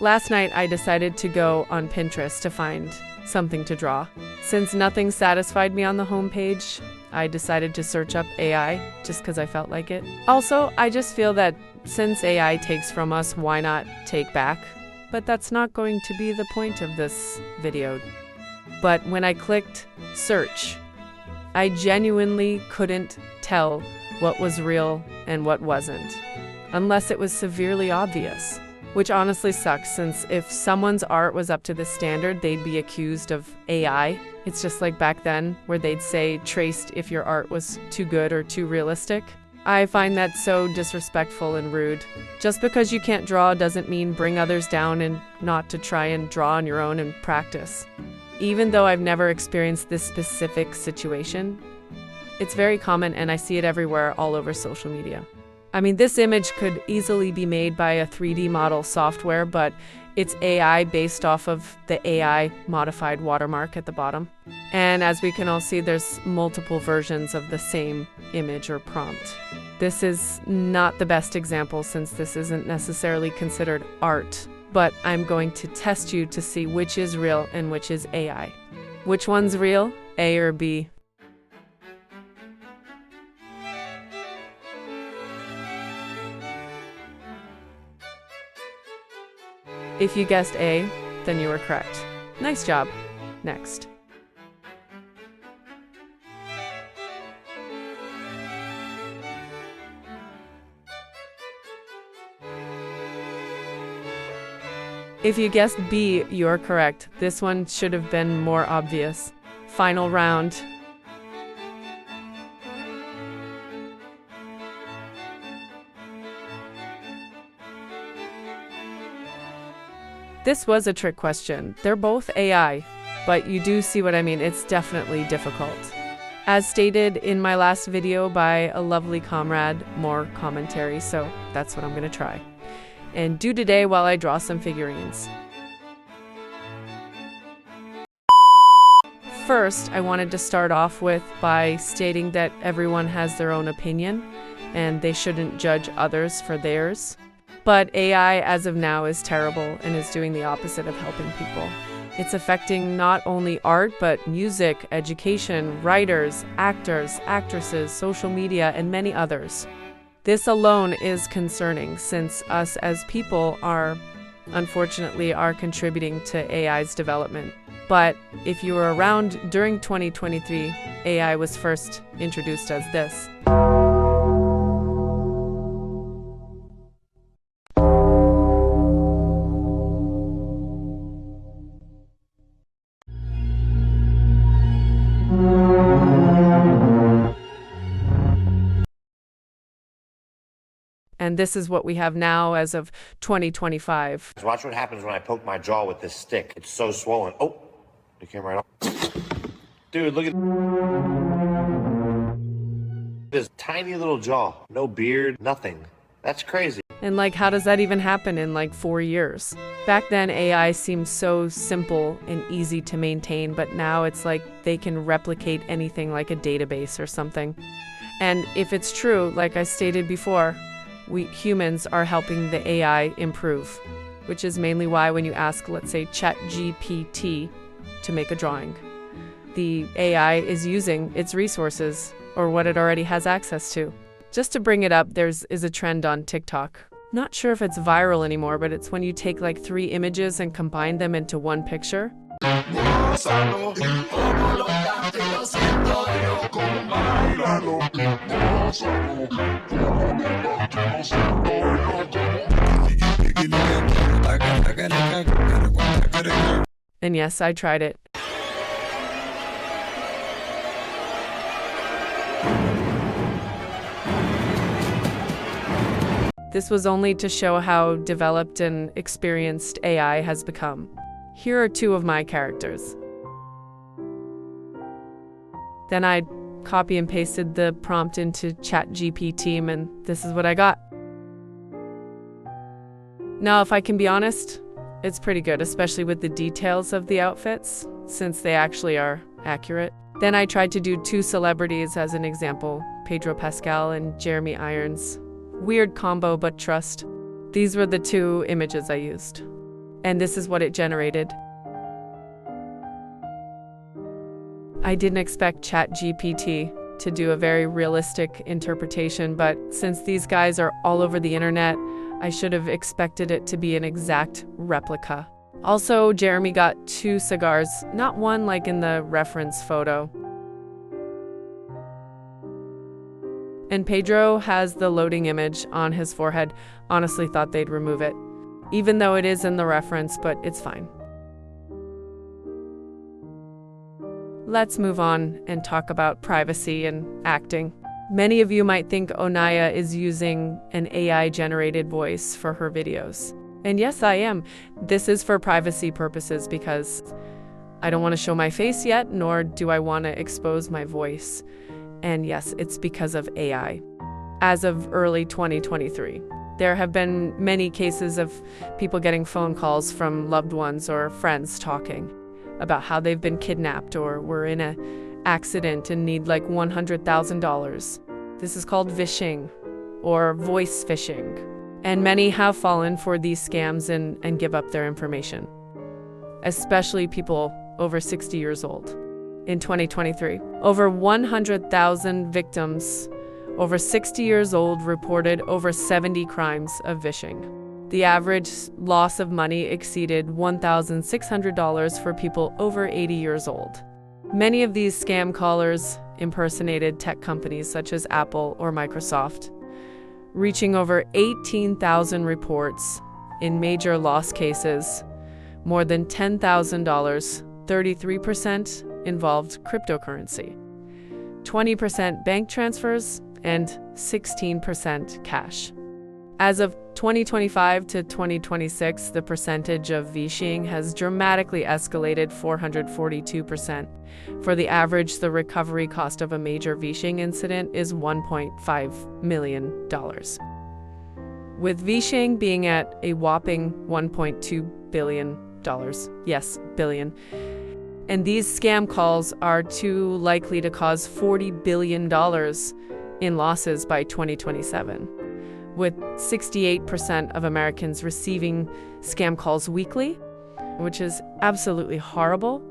Last night, I decided to go on Pinterest to find something to draw. Since nothing satisfied me on the homepage, I decided to search up AI just because I felt like it. Also, I just feel that since AI takes from us, why not take back? But that's not going to be the point of this video. But when I clicked search, I genuinely couldn't tell what was real and what wasn't, unless it was severely obvious. Which honestly sucks, since if someone's art was up to this standard, they'd be accused of AI. It's just like back then, where they'd say traced if your art was too good or too realistic. I find that so disrespectful and rude. Just because you can't draw doesn't mean bring others down and not to try and draw on your own and practice. Even though I've never experienced this specific situation, it's very common and I see it everywhere all over social media. I mean, this image could easily be made by a 3D model software, but it's AI based off of the AI modified watermark at the bottom. And as we can all see, there's multiple versions of the same image or prompt. This is not the best example since this isn't necessarily considered art, but I'm going to test you to see which is real and which is AI. Which one's real, A or B? If you guessed A, then you were correct. Nice job. Next. If you guessed B, you're correct. This one should have been more obvious. Final round. This was a trick question. They're both AI, but you do see what I mean. It's definitely difficult. As stated in my last video by a lovely comrade, more commentary, so that's what I'm going to try. And do today while I draw some figurines. First, I wanted to start off by stating that everyone has their own opinion, and they shouldn't judge others for theirs. But AI, as of now, is terrible and is doing the opposite of helping people. It's affecting not only art, but music, education, writers, actors, actresses, social media, and many others. This alone is concerning, since us as people unfortunately, are contributing to AI's development. But if you were around during 2023, AI was first introduced as this. And this is what we have now as of 2025. Watch what happens when I poke my jaw with this stick. It's so swollen. Oh, it came right off. Dude, look at this tiny little jaw. No beard, nothing. That's crazy. And how does that even happen in 4 years? Back then, AI seemed so simple and easy to maintain, but now it's like they can replicate anything like a database or something. And if it's true, like I stated before, we humans are helping the AI improve, which is mainly why when you ask, let's say, ChatGPT to make a drawing, the AI is using its resources or what it already has access to. Just to bring it up, is a trend on TikTok. Not sure if it's viral anymore, but it's when you take 3 images and combine them into one picture. And yes, I tried it. This was only to show how developed and experienced AI has become. Here are 2 of my characters. Then I copy and pasted the prompt into ChatGPT, and this is what I got. Now, if I can be honest, it's pretty good, especially with the details of the outfits, since they actually are accurate. Then I tried to do 2 celebrities as an example, Pedro Pascal and Jeremy Irons. Weird combo, but trust. These were the 2 images I used. And this is what it generated. I didn't expect ChatGPT to do a very realistic interpretation, but since these guys are all over the internet, I should have expected it to be an exact replica. Also, Jeremy got 2 cigars, not one like in the reference photo. And Pedro has the loading image on his forehead. Honestly thought they'd remove it, even though it is in the reference, but it's fine. Let's move on and talk about privacy and acting. Many of you might think Onaya is using an AI-generated voice for her videos. And yes, I am. This is for privacy purposes because I don't want to show my face yet, nor do I want to expose my voice. And yes, it's because of AI. As of early 2023, there have been many cases of people getting phone calls from loved ones or friends talking about how they've been kidnapped or were in an accident and need like $100,000. This is called vishing or voice phishing. And many have fallen for these scams and give up their information, especially people over 60 years old. In 2023, over 100,000 victims over 60 years old reported over 70 crimes of vishing. The average loss of money exceeded $1,600 for people over 80 years old. Many of these scam callers impersonated tech companies such as Apple or Microsoft, reaching over 18,000 reports in major loss cases, more than $10,000, 33% involved cryptocurrency, 20% bank transfers, and 16% cash. As of 2025 to 2026, the percentage of vishing has dramatically escalated 442%. For the average, the recovery cost of a major vishing incident is $1.5 million. With vishing being at a whopping $1.2 billion. Yes, billion. And these scam calls are too likely to cause $40 billion in losses by 2027. With 68% of Americans receiving scam calls weekly, which is absolutely horrible.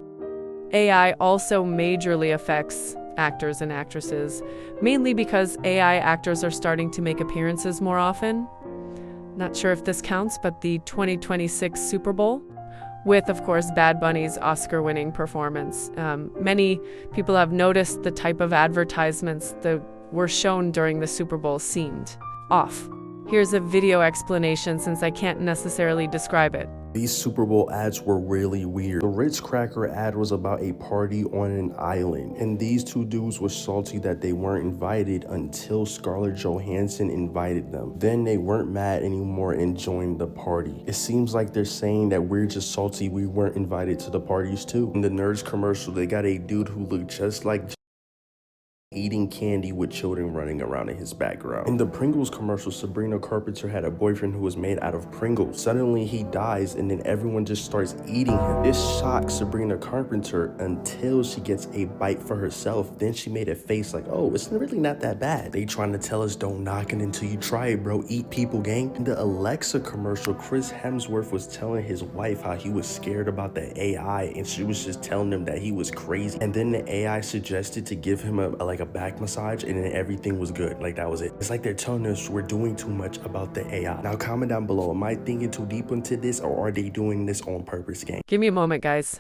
AI also majorly affects actors and actresses, mainly because AI actors are starting to make appearances more often. Not sure if this counts, but the 2026 Super Bowl, with, of course, Bad Bunny's Oscar-winning performance. Many people have noticed the type of advertisements that were shown during the Super Bowl seemed off. Here's a video explanation since I can't necessarily describe it. These Super Bowl ads were really weird. The Ritz Cracker ad was about a party on an island, and these 2 dudes were salty that they weren't invited until Scarlett Johansson invited them. Then they weren't mad anymore and joined the party. It seems like they're saying that we're just salty we weren't invited to the parties too. In the Nerds commercial, they got a dude who looked just like eating candy with children running around in his background. In the Pringles commercial, Sabrina Carpenter had a boyfriend who was made out of Pringles. Suddenly he dies and then everyone just starts eating him. This shocks Sabrina Carpenter until she gets a bite for herself. Then she made a face like, oh, it's really not that bad. They trying to tell us don't knock it until you try it, bro. Eat people, gang. In the Alexa commercial, Chris Hemsworth was telling his wife how he was scared about the AI and she was just telling him that he was crazy. And then the AI suggested to give him a back massage and then everything was good. Like that was it. It's like they're telling us we're doing too much about the AI. Now comment down below, am I thinking too deep into this or are they doing this on purpose, gang? Give me a moment, guys.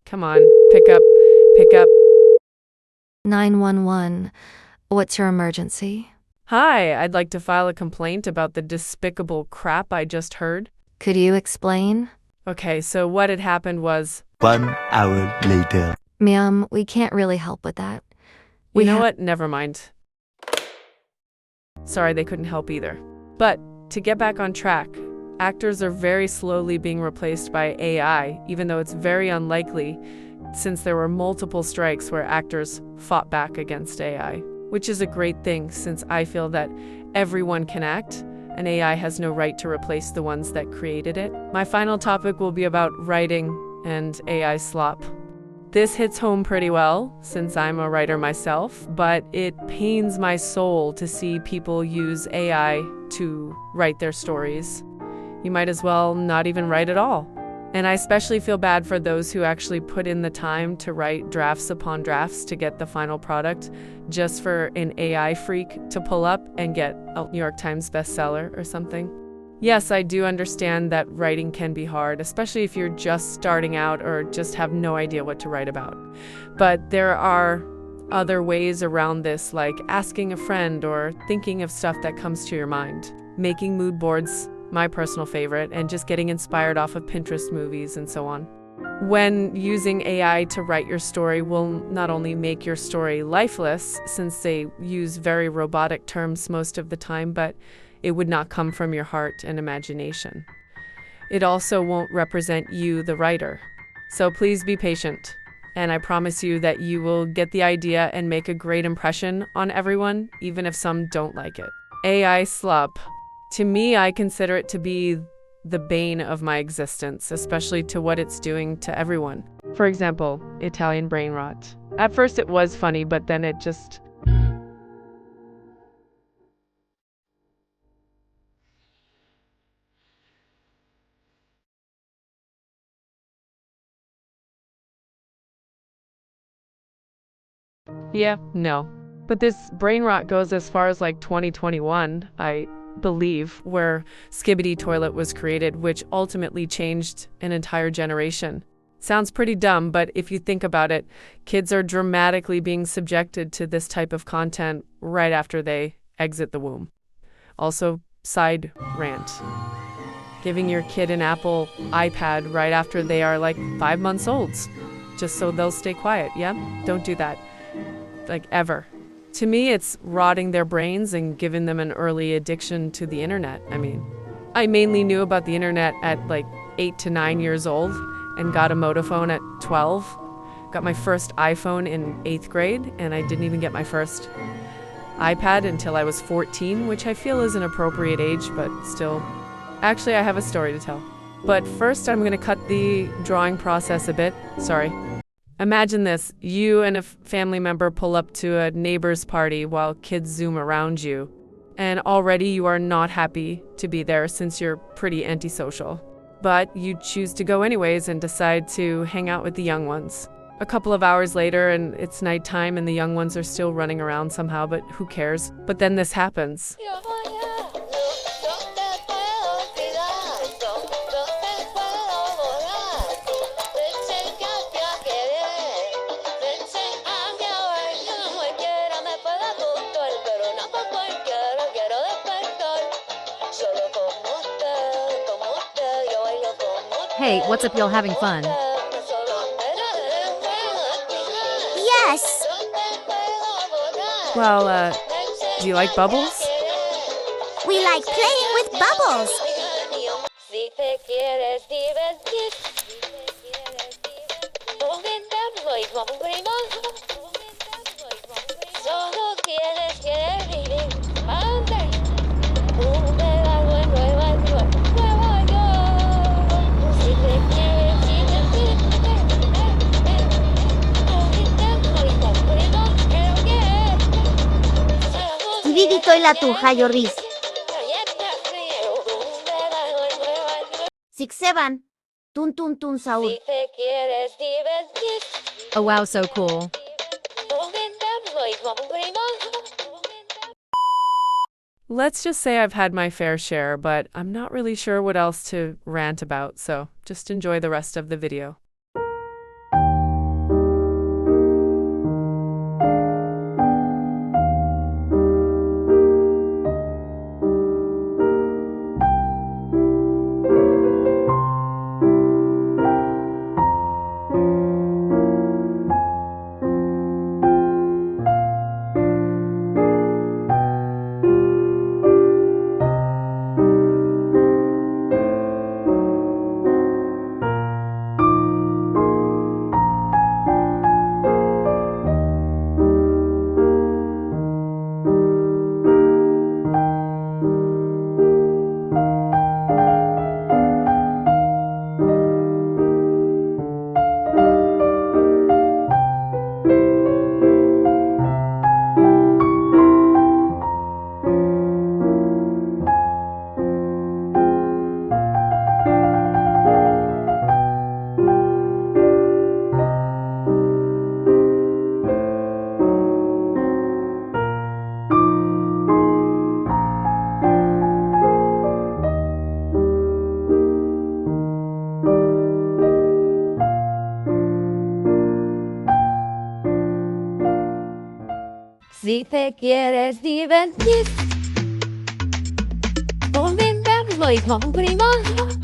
Come on, pick up. 911. What's your emergency? Hi, I'd like to file a complaint about the despicable crap I just heard. Could you explain? Okay, so what had happened was... 1 hour later. Ma'am, we can't really help with that. You know what? Never mind. Sorry, they couldn't help either. But to get back on track, actors are very slowly being replaced by AI, even though it's very unlikely since there were multiple strikes where actors fought back against AI, which is a great thing since I feel that everyone can act and AI has no right to replace the ones that created it. My final topic will be about writing and AI slop. This hits home pretty well since I'm a writer myself, but it pains my soul to see people use AI to write their stories, you might as well not even write at all. And I especially feel bad for those who actually put in the time to write drafts upon drafts to get the final product just for an AI freak to pull up and get a New York Times bestseller or something. Yes, I do understand that writing can be hard, especially if you're just starting out or just have no idea what to write about. But there are other ways around this, like asking a friend or thinking of stuff that comes to your mind. Making mood boards, my personal favorite, and just getting inspired off of Pinterest movies and so on. When using AI to write your story will not only make your story lifeless, since they use very robotic terms most of the time, but it would not come from your heart and imagination. It also won't represent you, the writer. So please be patient, and I promise you that you will get the idea and make a great impression on everyone, even if some don't like it. AI slop. To me, I consider it to be the bane of my existence, especially to what it's doing to everyone. For example, Italian brain rot. At first it was funny, but then it just... Yeah, no. But this brain rot goes as far as like 2021, I believe, where Skibbity Toilet was created, which ultimately changed an entire generation. Sounds pretty dumb, but if you think about it, kids are dramatically being subjected to this type of content right after they exit the womb. Also, side rant. Giving your kid an Apple iPad right after they are like 5 months old, just so they'll stay quiet, yeah? Don't do that. Like, ever. To me, it's rotting their brains and giving them an early addiction to the internet. I mean, I mainly knew about the internet at like 8 to 9 years old and got a Motophone at 12. Got my first iPhone in 8th grade, and I didn't even get my first iPad until I was 14, which I feel is an appropriate age, but still. Actually, I have a story to tell. But first, I'm going to cut the drawing process a bit. Sorry. Imagine this, you and a family member pull up to a neighbor's party while kids zoom around you. And already you are not happy to be there since you're pretty antisocial. But you choose to go anyways and decide to hang out with the young ones. A couple of hours later and it's nighttime and the young ones are still running around somehow, but who cares? But then this happens. Hey, what's up, y'all having fun? Yes! Well, do you like bubbles? We like playing with bubbles! Dito y la tuja, Yoris. 6, 7. Tun tun tun Saul. Oh wow, so cool. Let's just say I've had my fair share, but I'm not really sure what else to rant about, so just enjoy the rest of the video. Si te quieres divertir, con verlo y con primarlo.